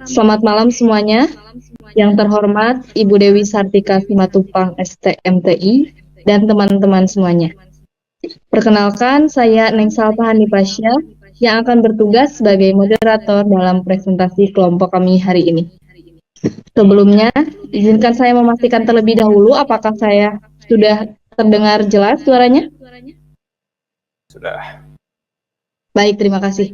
Selamat malam semuanya. Yang terhormat Ibu Dewi Sartika Simatupang STMTI dan teman-teman semuanya. Perkenalkan, saya Neng Salpa Hanifasya yang akan bertugas sebagai moderator dalam presentasi kelompok kami hari ini. Sebelumnya, izinkan saya memastikan terlebih dahulu apakah saya sudah terdengar jelas suaranya? Sudah. Baik, terima kasih.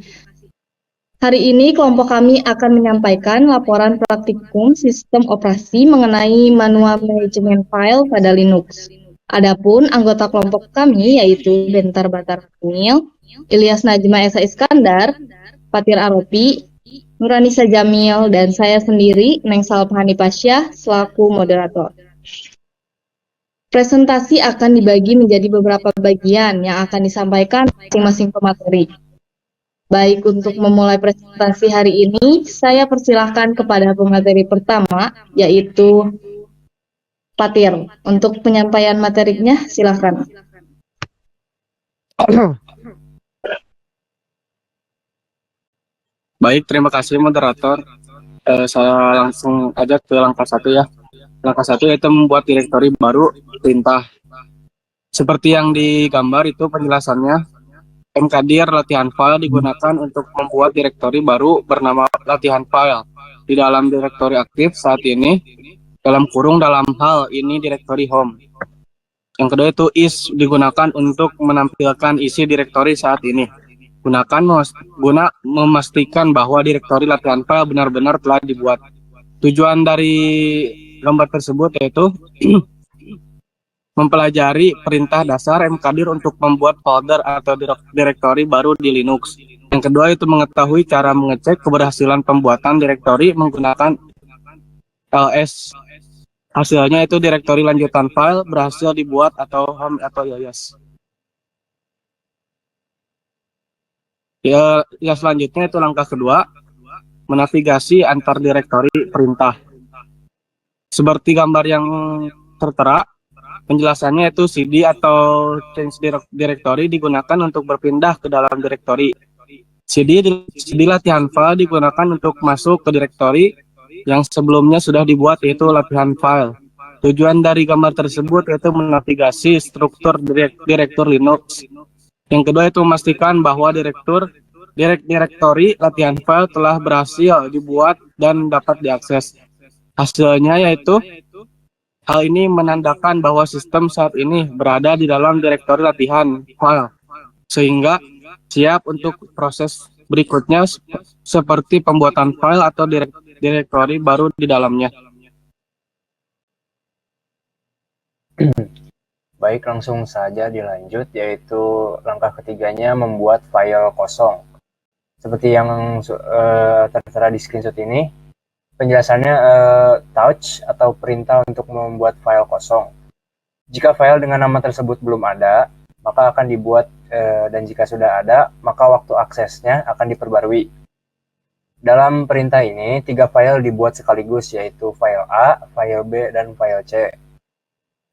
Hari ini kelompok kami akan menyampaikan laporan praktikum sistem operasi mengenai manual manajemen file pada Linux. Adapun anggota kelompok kami yaitu Bentar Batar Kamil, Ilyas Najma Esa Iskandar, Fatir Aropi, Nuranisa Jamil, dan saya sendiri, Neng Salpa Hanifasya, selaku moderator. Presentasi akan dibagi menjadi beberapa bagian yang akan disampaikan masing-masing pemateri. Baik, untuk memulai presentasi hari ini, saya persilahkan kepada pemateri pertama, yaitu Fatir. Untuk penyampaian materinya, silakan. Baik, terima kasih moderator. Saya langsung aja ke langkah 1 ya. Langkah 1 yaitu membuat direktori baru perintah. Seperti yang digambar itu penjelasannya, mkdir latihan file digunakan untuk membuat direktori baru bernama latihan file. Di dalam direktori aktif saat ini, dalam hal ini direktori home. Yang kedua itu is digunakan untuk menampilkan isi direktori saat ini. Guna memastikan bahwa direktori latihan file benar-benar telah dibuat. Tujuan dari gambar tersebut yaitu mempelajari perintah dasar mkdir untuk membuat folder atau direktori baru di Linux. Yang kedua itu mengetahui cara mengecek keberhasilan pembuatan direktori menggunakan ls. Hasilnya itu direktori lanjutan file berhasil dibuat atau home atau yes. Ya, selanjutnya itu langkah kedua, menavigasi antar direktori perintah. Seperti gambar yang tertera, penjelasannya itu CD atau change directory digunakan untuk berpindah ke dalam direktori. CD latihan file digunakan untuk masuk ke direktori yang sebelumnya sudah dibuat, yaitu latihan file. Tujuan dari gambar tersebut yaitu menavigasi struktur direktur Linux. Yang kedua itu memastikan bahwa direktori latihan file telah berhasil dibuat dan dapat diakses. Hasilnya yaitu hal ini menandakan bahwa sistem saat ini berada di dalam direktori latihan file, sehingga siap untuk proses berikutnya seperti pembuatan file atau direktori baru di dalamnya. Baik, langsung saja dilanjut, yaitu langkah ketiganya membuat file kosong. Seperti yang tertera di screenshot ini, penjelasannya touch atau perintah untuk membuat file kosong. Jika file dengan nama tersebut belum ada, maka akan dibuat, dan jika sudah ada, maka waktu aksesnya akan diperbarui. Dalam perintah ini, 3 file dibuat sekaligus, yaitu file A, file B, dan file C.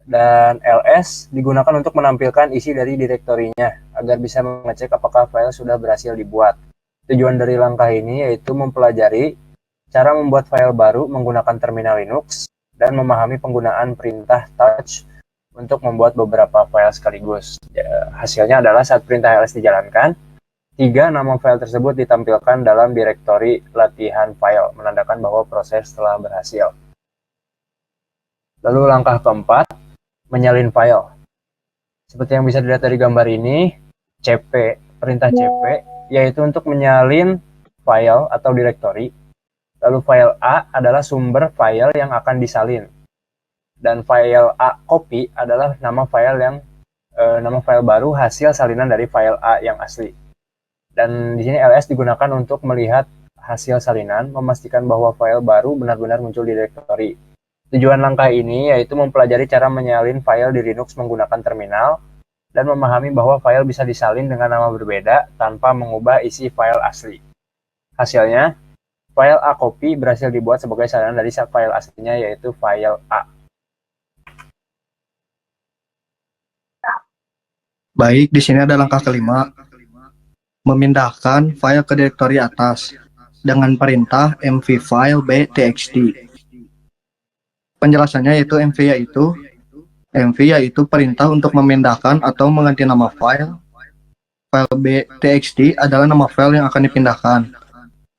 Dan ls digunakan untuk menampilkan isi dari direktorinya agar bisa mengecek apakah file sudah berhasil dibuat. Tujuan dari langkah ini yaitu mempelajari cara membuat file baru menggunakan terminal Linux dan memahami penggunaan perintah touch untuk membuat beberapa file sekaligus. Hasilnya adalah saat perintah ls dijalankan, 3 nama file tersebut ditampilkan dalam direktori latihan file, menandakan bahwa proses telah berhasil. Lalu langkah keempat, menyalin file. Seperti yang bisa dilihat dari gambar ini, cp, perintah cp, yaitu untuk menyalin file atau direktori. Lalu file A adalah sumber file yang akan disalin. Dan file A copy adalah nama file baru hasil salinan dari file A yang asli. Dan di sini ls digunakan untuk melihat hasil salinan, memastikan bahwa file baru benar-benar muncul di direktori. Tujuan langkah ini yaitu mempelajari cara menyalin file di Linux menggunakan terminal dan memahami bahwa file bisa disalin dengan nama berbeda tanpa mengubah isi file asli. Hasilnya, file A copy berhasil dibuat sebagai salinan dari file aslinya, yaitu file A. Baik, di sini ada langkah kelima, memindahkan file ke direktori atas. dengan perintah mvfile b.txt. Penjelasannya yaitu MV yaitu perintah untuk memindahkan atau mengganti nama file. File b.txt adalah nama file yang akan dipindahkan.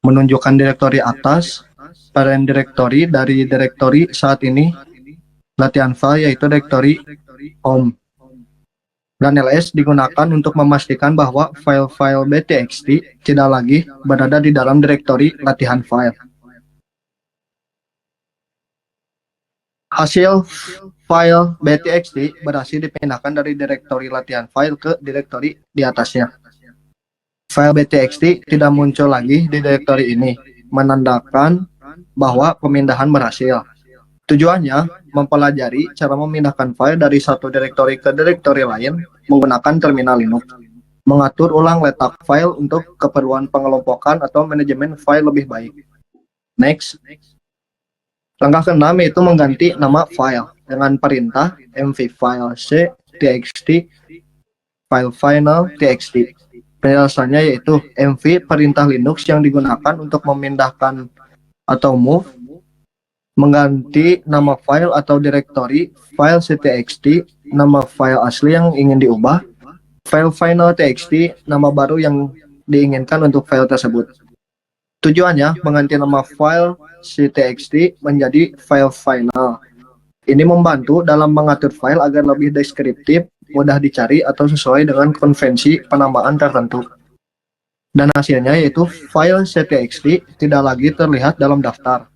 Menunjukkan direktori atas, parent directory dari direktori saat ini, latihan file yaitu direktori home. Dan ls digunakan untuk memastikan bahwa file-file b.txt tidak lagi berada di dalam direktori latihan file. Hasil file b.txt berhasil dipindahkan dari direktori latihan file ke direktori di atasnya. File b.txt tidak muncul lagi di direktori ini, menandakan bahwa pemindahan berhasil. Tujuannya mempelajari cara memindahkan file dari satu direktori ke direktori lain menggunakan terminal Linux. Mengatur ulang letak file untuk keperluan pengelompokan atau manajemen file lebih baik. Next. Langkah ke-6 yaitu mengganti nama file dengan perintah mvfile c.txt file final txt. Penjelasannya yaitu mv perintah Linux yang digunakan untuk memindahkan atau move, mengganti nama file atau direktori file c.txt, nama file asli yang ingin diubah, file final txt, nama baru yang diinginkan untuk file tersebut. Tujuannya mengganti nama file c.txt menjadi file final. Ini membantu dalam mengatur file agar lebih deskriptif, mudah dicari atau sesuai dengan konvensi penamaan tertentu. Dan hasilnya yaitu file c.txt tidak lagi terlihat dalam daftar.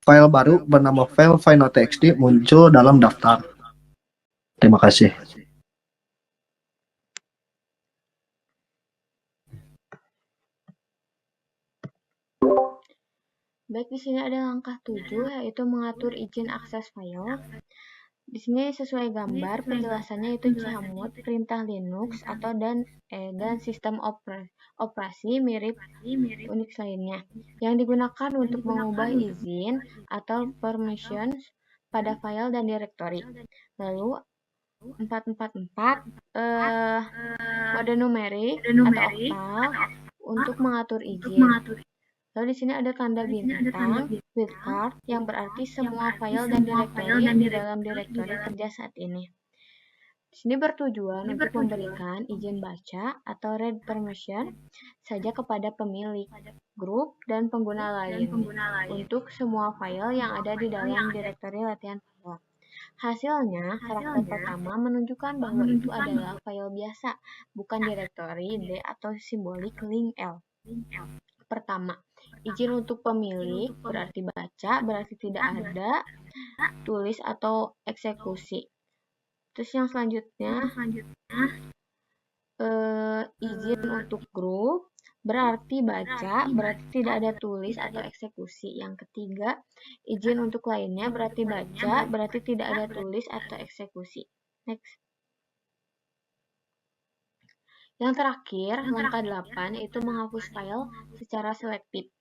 File baru bernama file final txt muncul dalam daftar. Terima kasih. Baik, di sini ada langkah 7 yaitu mengatur izin akses file. Di sini sesuai gambar penjelasannya itu Chmod perintah Linux atau dan sistem operasi mirip Unix lainnya yang digunakan untuk mengubah izin atau permissions pada file dan direktori. Lalu 444 mode numerik atau oktal untuk mengatur izin. Lalu di sini ada tanda bintang wildcard yang berarti semua file dan direktori di dalam direktori kerja saat ini. Di sini bertujuan untuk memberikan izin baca atau read permission saja kepada pemilik, grup, dan pengguna lain untuk semua file yang ada di dalam direktori latihan file. Hasilnya, karakter pertama menunjukkan bahwa itu adalah file biasa, bukan direktori D atau simbolik link L. Pertama, izin untuk pemilik berarti baca, berarti tidak ada tulis atau eksekusi. Terus yang selanjutnya, izin untuk grup berarti baca, berarti tidak ada tulis atau eksekusi. Yang ketiga, izin untuk lainnya berarti baca, berarti tidak ada tulis atau eksekusi. Next. Yang terakhir, langkah 8 yaitu menghapus file secara selektif.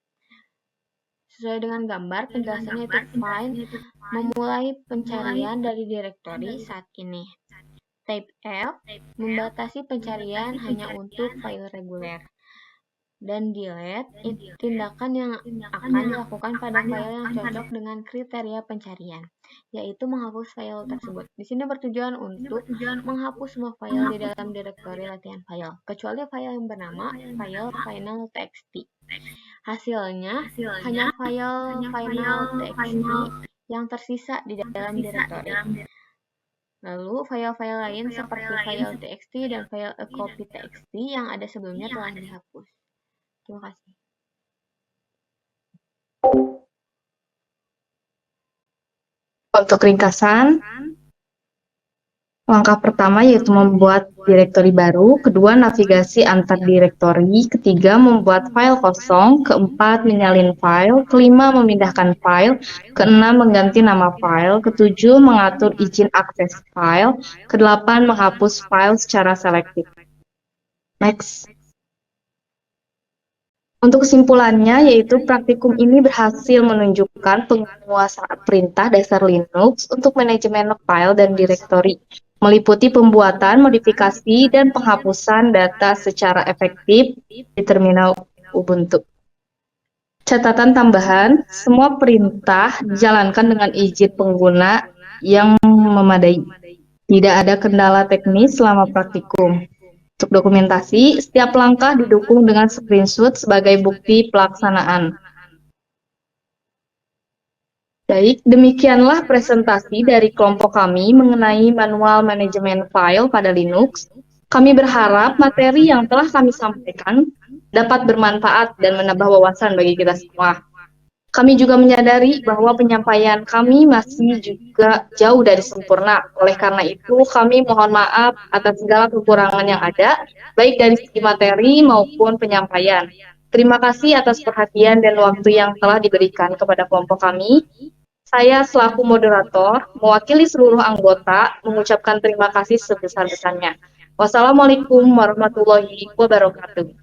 Sesuai dengan gambar, penjelasannya itu find memulai pencarian dari direktori saat ini. Type F membatasi pencarian hanya untuk file reguler. Dan delete tindakan yang akan dilakukan pada file yang cocok dengan kriteria pencarian, yaitu menghapus file tersebut. Di sini bertujuan untuk menghapus semua file di dalam direktori latihan file, kecuali file yang bernama file final txt. Hasilnya hanya file final txt yang tersisa di dalam direktori. Lalu file-file lain seperti file txt dan file copy txt yang ada sebelumnya telah dihapus. Terima kasih. Untuk ringkasan, langkah pertama yaitu membuat direktori baru, kedua navigasi antar direktori, ketiga membuat file kosong, keempat menyalin file, kelima memindahkan file, keenam mengganti nama file, ketujuh mengatur izin akses file, kedelapan menghapus file secara selektif. Next. Untuk kesimpulannya, yaitu praktikum ini berhasil menunjukkan penguasaan perintah dasar Linux untuk manajemen file dan direktori, meliputi pembuatan, modifikasi, dan penghapusan data secara efektif di terminal Ubuntu. Catatan tambahan, semua perintah dijalankan dengan izin pengguna yang memadai. Tidak ada kendala teknis selama praktikum. Untuk dokumentasi, setiap langkah didukung dengan screenshot sebagai bukti pelaksanaan. Baik, demikianlah presentasi dari kelompok kami mengenai manual manajemen file pada Linux. Kami berharap materi yang telah kami sampaikan dapat bermanfaat dan menambah wawasan bagi kita semua. Kami juga menyadari bahwa penyampaian kami masih juga jauh dari sempurna. Oleh karena itu, kami mohon maaf atas segala kekurangan yang ada, baik dari segi materi maupun penyampaian. Terima kasih atas perhatian dan waktu yang telah diberikan kepada kelompok kami. Saya selaku moderator, mewakili seluruh anggota, mengucapkan terima kasih sebesar-besarnya. Wassalamualaikum warahmatullahi wabarakatuh.